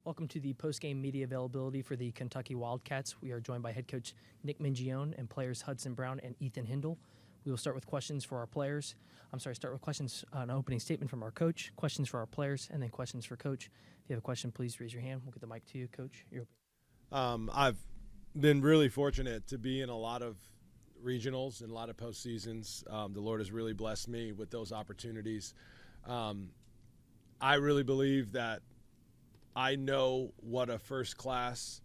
Welcome to the post-game media availability for the Kentucky Wildcats. We are joined by head coach Nick Mingione and players Hudson Brown and Ethan Hindle. We will start with questions for our players. Start with questions, an opening statement from our coach, questions for our players, and then questions for coach. If you have a question, please raise your hand. We'll get the mic to you, coach. I've been really fortunate to be in a lot of regionals and a lot of postseasons. The Lord has really blessed me with those opportunities. I really believe that I know what a first-class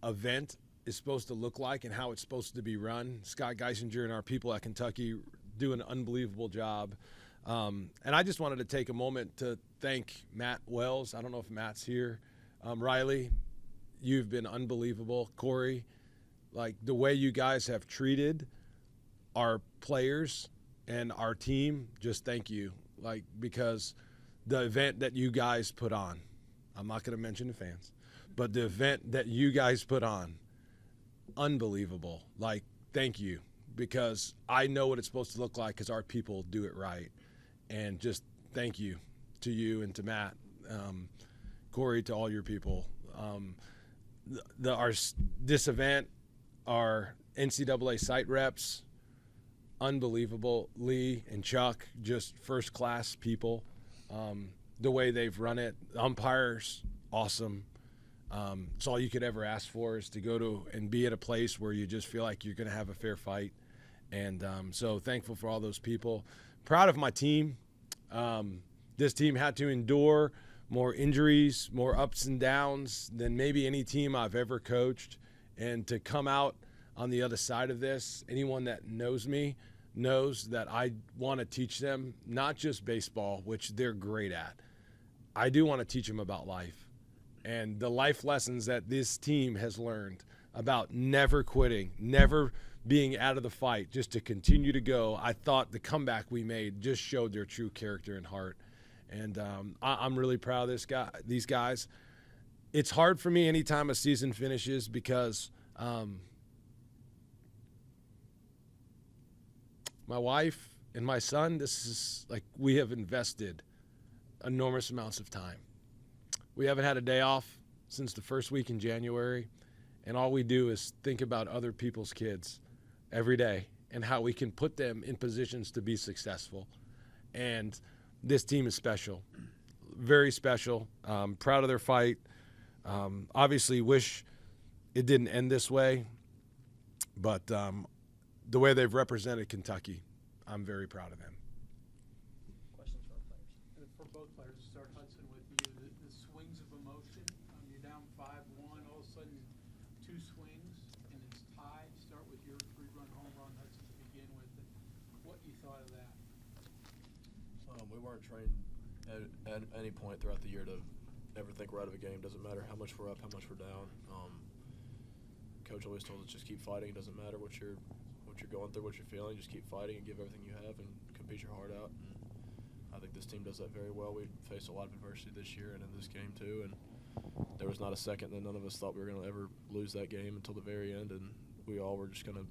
event is supposed to look like and how it's supposed to be run. Scott Geisinger and our people at Kentucky do an unbelievable job. And I just wanted to take a moment to thank Matt Wells. I don't know if Matt's here. Riley, you've been unbelievable. Corey, like the way you guys have treated our players and our team, just thank you. Like, because the event that you guys put on, I'm not going to mention the fans, but the event that you guys put on, unbelievable. Like, thank you, because I know what it's supposed to look like because our people do it right. And just thank you to you and to Matt, Corey, to all your people. This event, our NCAA site reps, unbelievable. Lee and Chuck, just first-class people. The way they've run it, umpires, awesome. It's all you could ever ask for is to go to and be at a place where you just feel like you're going to have a fair fight. And so thankful for all those people. Proud of my team. This team had to endure more injuries, more ups and downs than maybe any team I've ever coached. And to come out on the other side of this, anyone that knows me knows that I want to teach them not just baseball, which they're great at. I do want to teach them about life and the life lessons that this team has learned about never quitting, never being out of the fight, just to continue to go. I thought the comeback we made just showed their true character and heart. And I'm really proud of these guys. It's hard for me anytime a season finishes because my wife and my son, this is like we have invested enormous amounts of time. We haven't had a day off since the first week in January, and all we do is think about other people's kids every day and how we can put them in positions to be successful. And this team is special, very special. Proud of their fight. Obviously wish it didn't end this way, but the way they've represented Kentucky, I'm very proud of them. Questions for our players. For both players, to start Hudson with you, the swings of emotion. You're down 5-1, all of a sudden 2 swings, and it's tied. Start with your 3-run home run, Hudson, to begin with, and what you thought of that. We weren't trained at any point throughout the year to ever think we're out of a game. Doesn't matter how much we're up, how much we're down. Coach always told us just keep fighting. It doesn't matter what you're going through, what you're feeling. Just keep fighting and give everything you have and compete your heart out. And I think this team does that very well. We faced a lot of adversity this year and in this game too. And there was not a second that none of us thought we were going to ever lose that game until the very end. And we all were just going to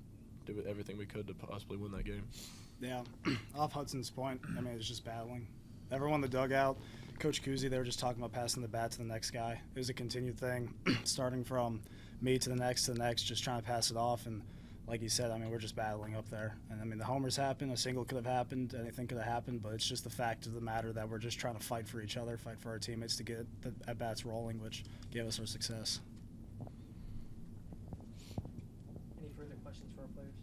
do everything we could to possibly win that game. Yeah, off Hudson's point, I mean, it's just battling. Everyone in the dugout, Coach Kuzi, they were just talking about passing the bat to the next guy. It was a continued thing, starting from me to the next, just trying to pass it off. And like you said, I mean, we're just battling up there. And, I mean, the homers happen, a single could have happened, anything could have happened, but it's just the fact of the matter that we're just trying to fight for each other, fight for our teammates to get the at-bats rolling, which gave us our success. Any further questions for our players?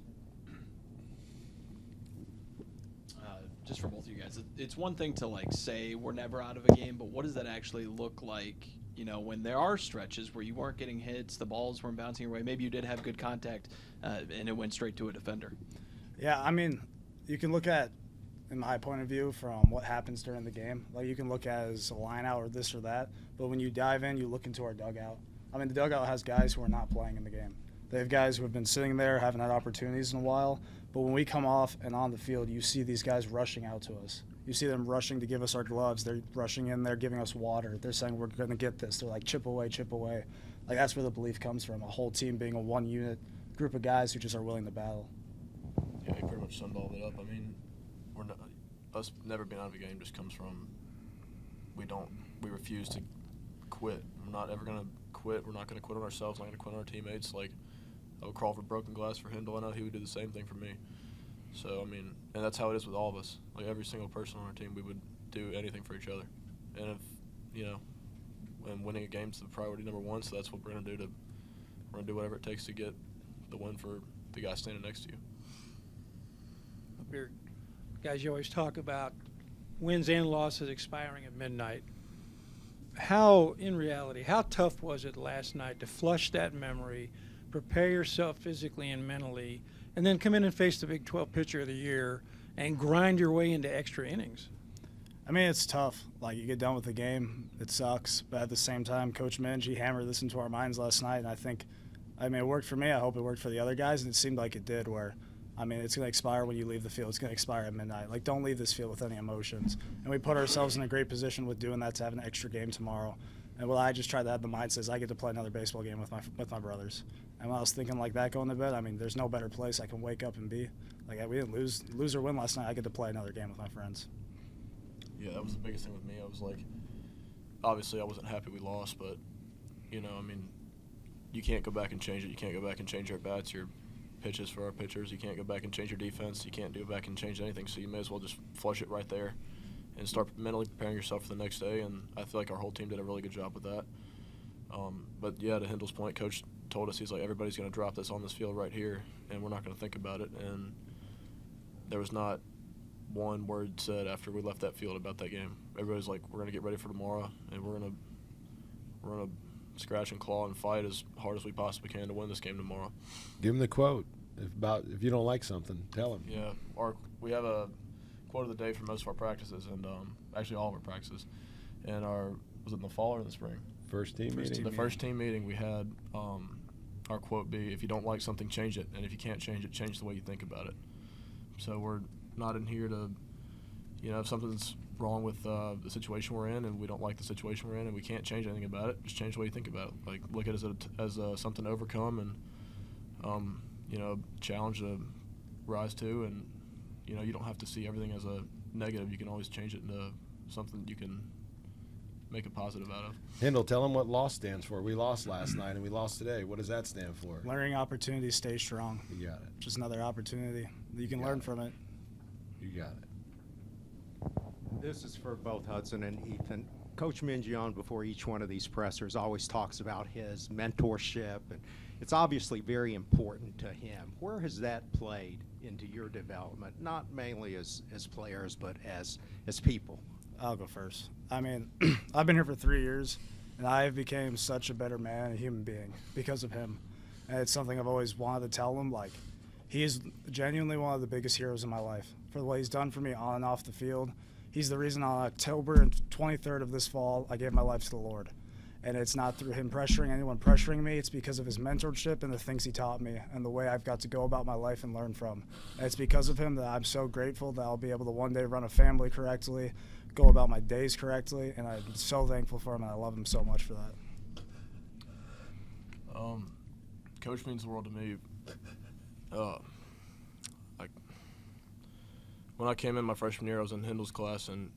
Just for both of you guys, it's one thing to like say we're never out of a game, but what does that actually look like, you know, when there are stretches where you weren't getting hits, the balls weren't bouncing your way, maybe you did have good contact, and it went straight to a defender? Yeah, I mean, you can look at, in my point of view, from what happens during the game. Like, you can look at it as a line out or this or that, but when you dive in, you look into our dugout. I mean, the dugout has guys who are not playing in the game. They have guys who have been sitting there, haven't had opportunities in a while, but when we come off and on the field, you see these guys rushing out to us. You see them rushing to give us our gloves. They're rushing in there, giving us water. They're saying, we're going to get this. They're like, chip away, chip away. Like, that's where the belief comes from, a whole team being a one-unit group of guys who just are willing to battle. Yeah, he pretty much sunballed it up. I mean, us never being out of a game just comes from we refuse to quit. I We're not ever going to quit. We're not going to quit on ourselves. We're not going to quit on our teammates. Like, I would crawl for broken glass for Hindle. I know he would do the same thing for me. So, I mean, and that's how it is with all of us. Like, every single person on our team, we would do anything for each other. And if, you know, and winning a game's the priority number one, so that's what we're going to do. We're going to do whatever it takes to get the win for the guy standing next to you. Beard. Guys, you always talk about wins and losses expiring at midnight. In reality, how tough was it last night to flush that memory, prepare yourself physically and mentally, and then come in and face the Big 12 Pitcher of the Year and grind your way into extra innings? I mean, it's tough. Like, you get done with the game, it sucks. But at the same time, Coach Minge, he hammered this into our minds last night, and I mean, it worked for me. I hope it worked for the other guys, and it seemed like it did, where, I mean, it's going to expire when you leave the field. It's going to expire at midnight. Like, don't leave this field with any emotions. And we put ourselves in a great position with doing that to have an extra game tomorrow. And what I just tried to have the mindset is I get to play another baseball game with my brothers. And when I was thinking like that going to bed, I mean, there's no better place I can wake up and be. Like, we didn't lose or win last night. I get to play another game with my friends. Yeah, that was the biggest thing with me. I was like, obviously I wasn't happy we lost, but, you know, I mean, you can't go back and change it. You can't go back and change our bats, your pitches for our pitchers. You can't go back and change your defense. You can't go back and change anything, so you may as well just flush it right there and start mentally preparing yourself for the next day, and I feel like our whole team did a really good job with that. But, yeah, to Hindle's point, Coach told us, he's like, everybody's going to drop this on this field right here, and we're not going to think about it. And there was not one word said after we left that field about that game. Everybody's like, we're going to get ready for tomorrow, and we're going to scratch and claw and fight as hard as we possibly can to win this game tomorrow. Give him the quote. If you don't like something, tell him. Yeah, we have a quote of the day for most of our practices, and actually all of our practices. And was it in the fall or in the spring? First team meeting. The first team meeting, we had our quote be, if you don't like something, change it. And if you can't change it, change the way you think about it. So we're not in here to, you know, if something's wrong with the situation we're in and we don't like the situation we're in and we can't change anything about it, just change the way you think about it. Like, look at it as something to overcome and, you know, challenge to rise to. And, you know, you don't have to see everything as a negative. You can always change it into something you can make a positive out of. Hindle, tell him what loss stands for. We lost last night and we lost today. What does that stand for? Learning opportunity, stay strong. You got it. Just another opportunity. You can learn from it. You got it. This is for both Hudson and Ethan. Coach Mingione, before each one of these pressers, always talks about his mentorship, and it's obviously very important to him. Where has that played into your development, not mainly as players, but as people? I'll go first. I mean, I've been here for 3 years, and I became such a better man, a human being, because of him. And it's something I've always wanted to tell him. Like, he is genuinely one of the biggest heroes in my life for what he's done for me on and off the field. He's the reason on October 23rd of this fall I gave my life to the Lord. And it's not through him pressuring anyone pressuring me. It's because of his mentorship and the things he taught me and the way I've got to go about my life and learn from. And it's because of him that I'm so grateful that I'll be able to one day run a family correctly, go about my days correctly, and I'm so thankful for him, and I love him so much for that. Coach means the world to me. Like, when I came in my freshman year, I was in Hindle's class, and,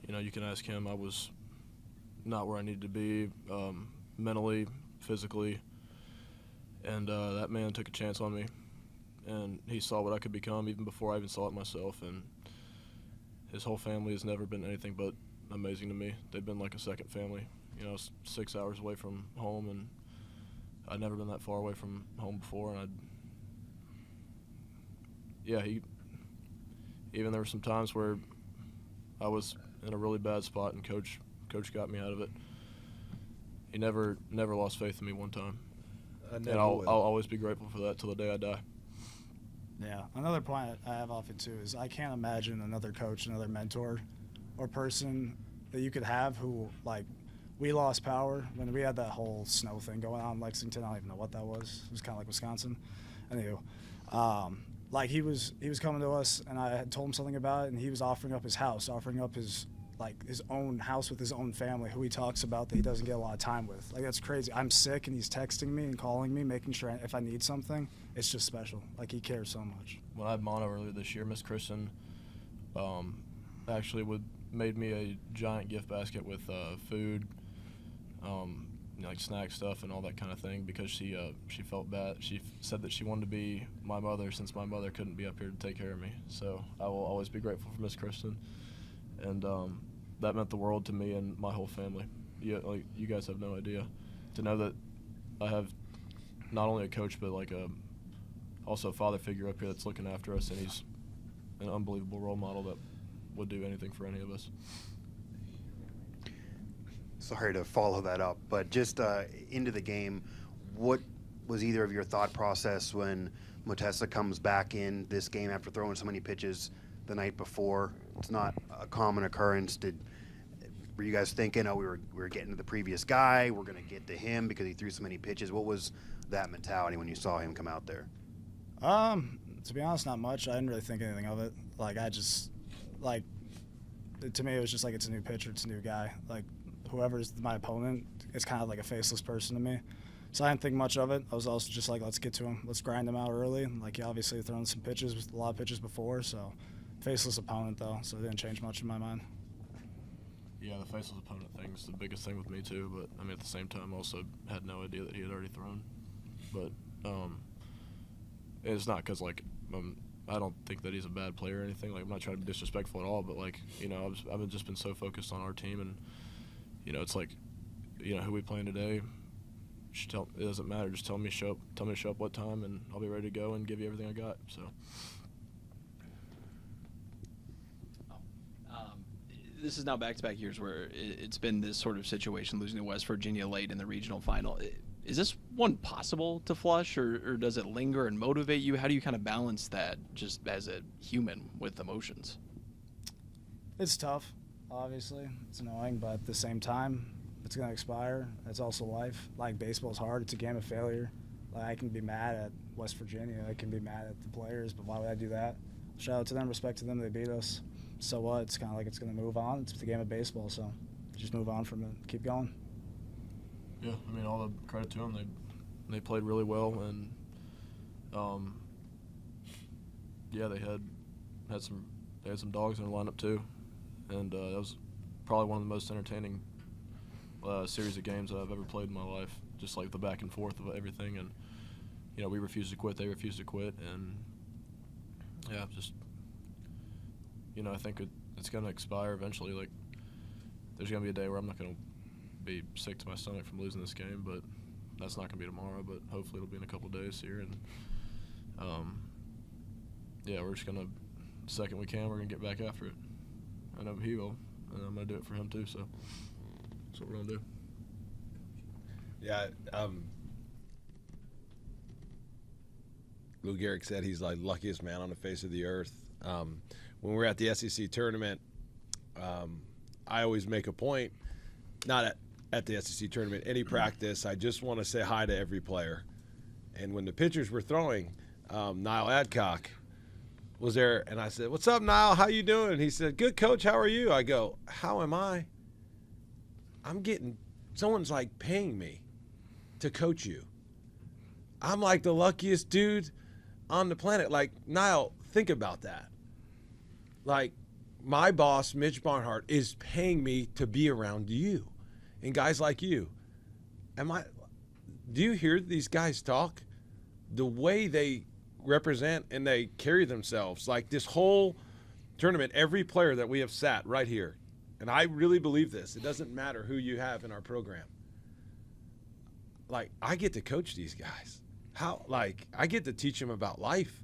you know, you can ask him, I was not where I needed to be mentally, physically, and that man took a chance on me, and he saw what I could become even before I even saw it myself, and his whole family has never been anything but amazing to me. They've been like a second family. You know, I was 6 hours away from home, and I'd never been that far away from home before, and even there were some times where I was in a really bad spot, and Coach got me out of it. He never lost faith in me one time, and I'll always be grateful for that till the day I die. Yeah, another point I have often too is I can't imagine another coach, another mentor, or person that you could have who, like, we lost power when we had that whole snow thing going on in Lexington. I don't even know what that was. It was kind of like Wisconsin. Anywho, like he was coming to us, and I had told him something about it, and he was offering up his house, offering up his own house with his own family, who he talks about that he doesn't get a lot of time with. Like, that's crazy. I'm sick, and he's texting me and calling me, making sure if I need something. It's just special. Like, he cares so much. When I had mono earlier this year, Miss Kristen actually made me a giant gift basket with food, like snack stuff and all that kind of thing because she felt bad. She said that she wanted to be my mother since my mother couldn't be up here to take care of me. So I will always be grateful for Miss Kristen, and that meant the world to me and my whole family. You guys have no idea. To know that I have not only a coach but like also a father figure up here that's looking after us, and he's an unbelievable role model that would do anything for any of us. Sorry to follow that up, but just into the game, what was either of your thought process when Mutesa comes back in this game after throwing so many pitches the night before? It's not a common occurrence. Were you guys thinking, oh, we were getting to the previous guy, we're going to get to him because he threw so many pitches? What was that mentality when you saw him come out there? To be honest, not much. I didn't really think anything of it. Like, to me, it was just like, it's a new pitcher, it's a new guy. Like, whoever's my opponent, it's kind of like a faceless person to me. So I didn't think much of it. I was also just like, let's get to him. Let's grind him out early. Like, he obviously thrown some pitches, a lot of pitches before, so faceless opponent, though, so it didn't change much in my mind. Yeah, the faceless opponent thing's the biggest thing with me, too. But, I mean, at the same time, I also had no idea that he had already thrown. But it's not because, like, I don't think that he's a bad player or anything. Like, I'm not trying to be disrespectful at all, but, like, you know, I've just been so focused on our team, and you know, it's like, you know, who we playing today. It doesn't matter. Just tell me to show up what time, and I'll be ready to go and give you everything I got. So. This is now back-to-back years where it's been this sort of situation, losing to West Virginia late in the regional final. Is this one possible to flush, or does it linger and motivate you? How do you kind of balance that just as a human with emotions? It's tough. Obviously, it's annoying, but at the same time, it's going to expire. That's also life. Like, baseball's hard. It's a game of failure. Like, I can be mad at West Virginia. I can be mad at the players, but why would I do that? Shout out to them, respect to them. They beat us. So what? It's kind of like it's going to move on. It's the game of baseball, so just move on from it. Keep going. Yeah, I mean, all the credit to them. They played really well, and yeah, they had some dogs in their lineup too. And that was probably one of the most entertaining series of games that I've ever played in my life. Just like the back and forth of everything, and you know, we refused to quit, they refused to quit, and yeah, just, you know, I think it's going to expire eventually. Like, there's going to be a day where I'm not going to be sick to my stomach from losing this game, but that's not going to be tomorrow. But hopefully it'll be in a couple days here, and yeah, we're just going to, the second we can, we're going to get back after it. I know he will, and I'm going to do it for him too, so that's what we're going to do. Yeah, Lou Gehrig said he's like luckiest man on the face of the earth. When we're at the SEC tournament, I always make a point, not at the SEC tournament, any practice, I just want to say hi to every player. And when the pitchers were throwing, Niall Adcock was there, and I said, "What's up, Niall? How you doing?" And he said, "Good, coach. How are you?" I go, "How am I? Someone's like paying me to coach you. I'm like the luckiest dude on the planet." Like, Niall, think about that. Like, my boss, Mitch Barnhart, is paying me to be around you and guys like you. Do you hear these guys talk? The way they represent and they carry themselves, like this whole tournament, every player that we have sat right here, and I really believe this, it doesn't matter who you have in our program. Like, I get to coach these guys. I get to teach them about life.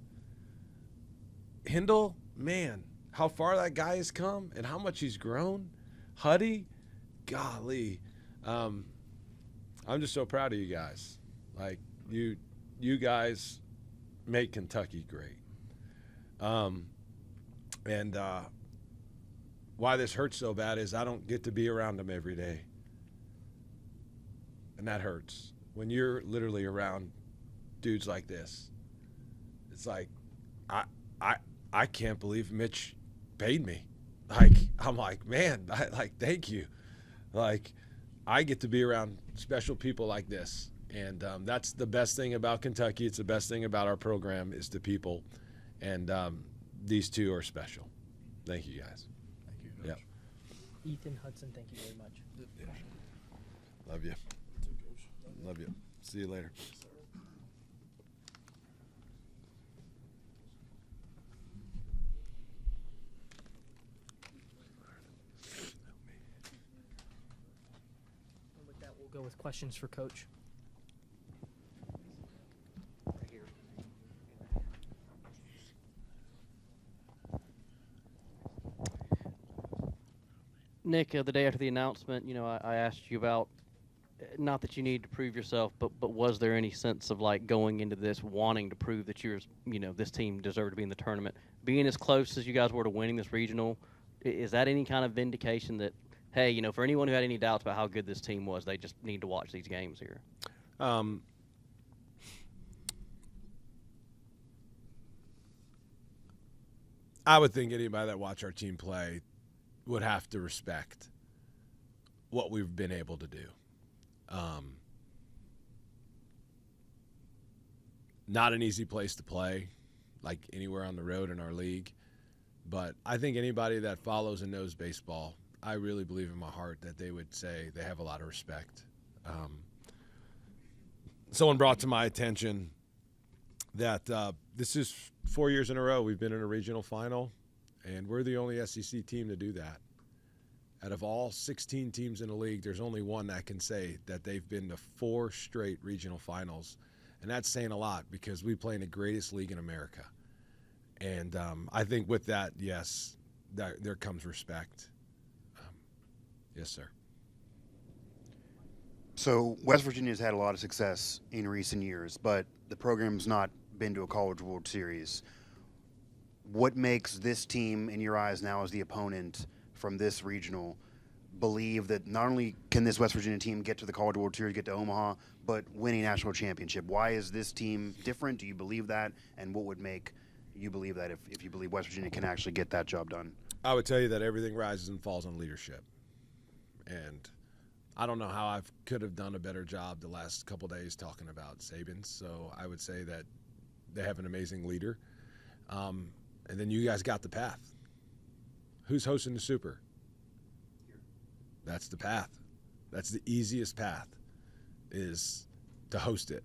Hindle, man, how far that guy has come and how much he's grown. Huddy, golly. I'm just so proud of you guys. Like, you guys make Kentucky great. And why this hurts so bad is I don't get to be around them every day. And that hurts. When you're literally around dudes like this, it's like, I can't believe Mitch paid me. Like, I'm like, man, thank you. Like, I get to be around special people like this. And that's the best thing about Kentucky. It's the best thing about our program is the people. And these two are special. Thank you, guys. Thank you, Coach. Yep. Ethan, Hudson, thank you very much. Love you. Too good. Love you. See you later. And with that, we'll go with questions for Coach. Nick, the day after the announcement, I asked you about, not that you need to prove yourself, but was there any sense of like going into this wanting to prove that this team deserved to be in the tournament, being as close as you guys were to winning this regional? Is that any kind of vindication that, hey, for anyone who had any doubts about how good this team was, they just need to watch these games here? I would think anybody that watched our team play would have to respect what we've been able to do. Not an easy place to play, like anywhere on the road in our league. But I think anybody that follows and knows baseball, I really believe in my heart that they would say they have a lot of respect. Someone brought to my attention that this is 4 years in a row we've been in a regional final, and we're the only SEC team to do that. Out of all 16 teams in the league, there's only one that can say that they've been to 4 straight regional finals. And that's saying a lot because we play in the greatest league in America. And I think with that, yes, there comes respect. Yes, sir. So West Virginia's had a lot of success in recent years, but the program's not been to a College World Series. What makes this team, in your eyes now as the opponent from this regional, believe that not only can this West Virginia team get to the College World Series, get to Omaha, but win a national championship? Why is this team different? Do you believe that? And what would make you believe that if you believe West Virginia can actually get that job done? I would tell you that everything rises and falls on leadership. And I don't know how I could have done a better job the last couple days talking about Saban. So I would say that they have an amazing leader. And then you guys got the path. Who's hosting the Super? That's the path. That's the easiest path, is to host it.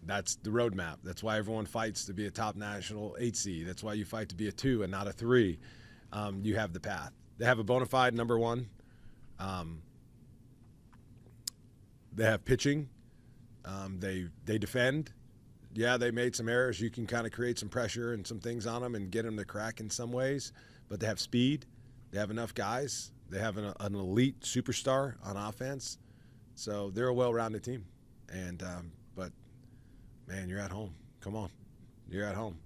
That's the roadmap. That's why everyone fights to be a top national 8 seed. That's why you fight to be a 2 and not a 3. You have the path. They have a bona fide number 1. They have pitching. They defend. Yeah, they made some errors. You can kind of create some pressure and some things on them and get them to crack in some ways. But they have speed. They have enough guys. They have an elite superstar on offense. So they're a well-rounded team. And but, man, you're at home. Come on. You're at home.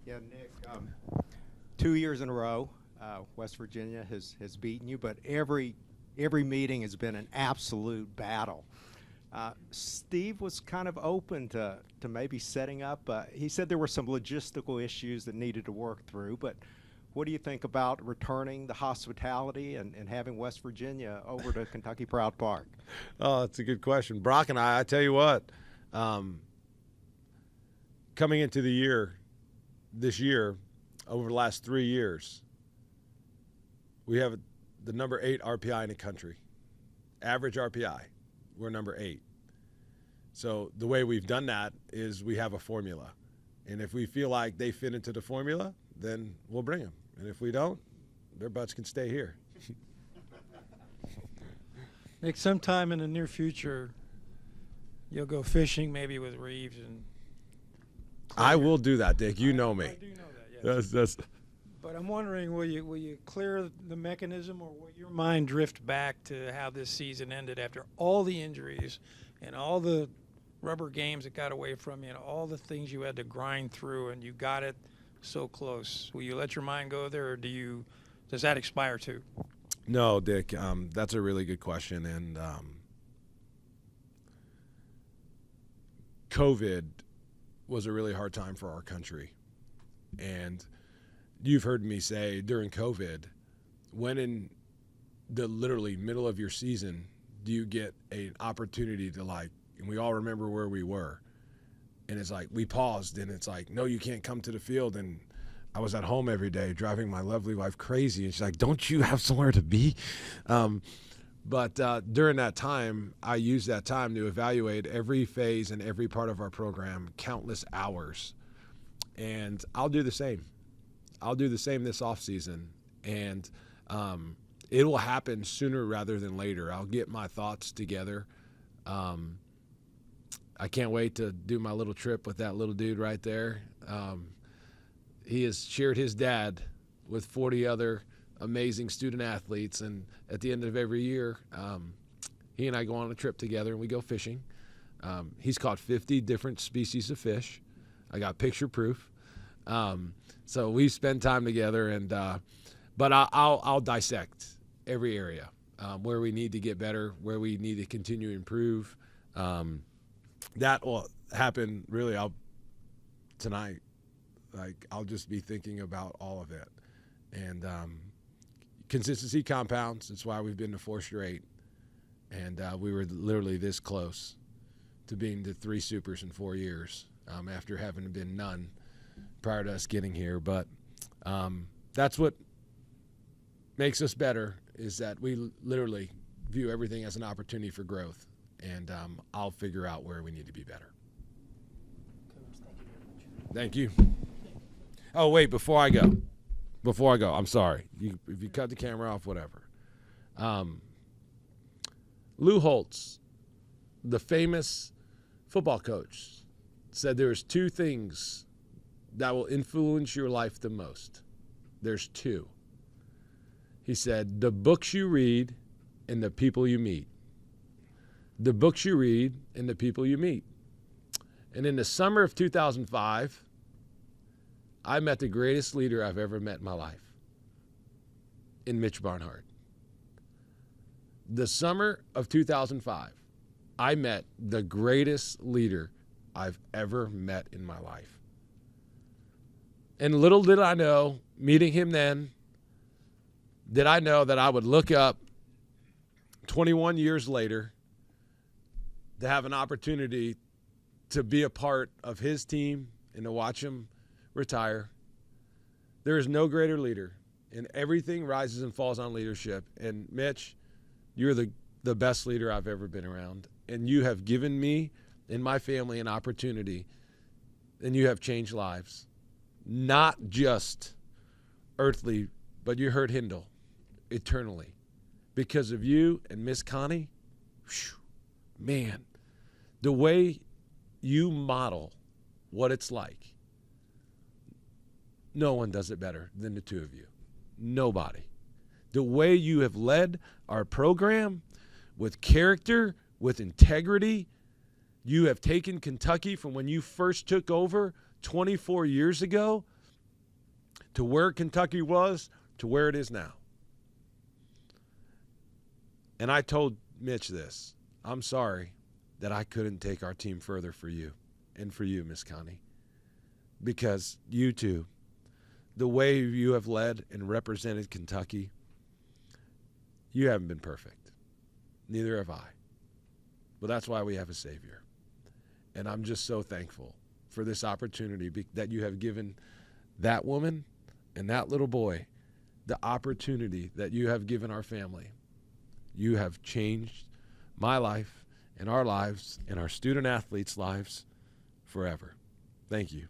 Yeah, Nick, 2 years in a row, West Virginia has beaten you, but every meeting has been an absolute battle. Steve was kind of open to maybe setting up. He said there were some logistical issues that needed to work through, but what do you think about returning the hospitality and having West Virginia over to Kentucky Proud Park? Oh, that's a good question. Brock and I tell you what, coming into this year, over the last 3 years, we have the number 8 RPI in the country. Average RPI, we're number 8. So the way we've done that is we have a formula. And if we feel like they fit into the formula, then we'll bring them. And if we don't, their butts can stay here. Nick, sometime in the near future, you'll go fishing maybe with Reeves and. I will do that, Dick. You know me. I do know that, yes. That's. But I'm wondering, will you clear the mechanism, or will your mind drift back to how this season ended after all the injuries and all the rubber games that got away from you and all the things you had to grind through, and you got it so close? Will you let your mind go there, or does that expire too? No, Dick, that's a really good question. And COVID was a really hard time for our country. And you've heard me say during COVID, when in the literally middle of your season do you get an opportunity to, like, and we all remember where we were. And it's like we paused, and it's like, no, you can't come to the field. And I was at home every day driving my lovely wife crazy. And she's like, don't you have somewhere to be? But during that time, I used that time to evaluate every phase and every part of our program, countless hours. And I'll do the same. I'll do the same this offseason. And it will happen sooner rather than later. I'll get my thoughts together. I can't wait to do my little trip with that little dude right there. He has shared his dad with 40 other amazing student athletes, and at the end of every year, he and I go on a trip together and we go fishing. He's caught 50 different species of fish. I got picture proof. So we spend time together, and but I'll dissect every area where we need to get better, where we need to continue to improve. That will happen really tonight. Like, I'll just be thinking about all of it. And consistency compounds. That's why we've been to 4 straight. And we were literally this close to being the 3 supers in 4 years after having been none prior to us getting here. But that's what makes us better, is that we literally view everything as an opportunity for growth. And I'll figure out where we need to be better. Coach, thank you very much. Thank you. Oh, wait, before I go, I'm sorry. If you cut the camera off, whatever. Lou Holtz, the famous football coach, said there's 2 things that will influence your life the most. There's 2. He said, the books you read and the people you meet. The books you read and the people you meet. And in the summer of 2005, I met the greatest leader I've ever met in my life, in Mitch Barnhart. The summer of 2005, I met the greatest leader I've ever met in my life. And little did I know, meeting him then, did I know that I would look up 21 years later to have an opportunity to be a part of his team and to watch him retire. There is no greater leader, and everything rises and falls on leadership. And Mitch, you're the best leader I've ever been around, and you have given me and my family an opportunity, and you have changed lives, not just earthly, but you hurt Hindle eternally. Because of you and Miss Connie, whew, man, the way you model what it's like, no one does it better than the 2 of you. Nobody. The way you have led our program with character, with integrity. You have taken Kentucky from when you first took over 24 years ago to where Kentucky was to where it is now. And I told Mitch this. I'm sorry that I couldn't take our team further for you and for you, Miss Connie. Because you too, the way you have led and represented Kentucky, you haven't been perfect. Neither have I. But that's why we have a Savior. And I'm just so thankful for this opportunity that you have given that woman and that little boy the opportunity that you have given our family. You have changed my life and our lives and our student athletes' lives forever. Thank you.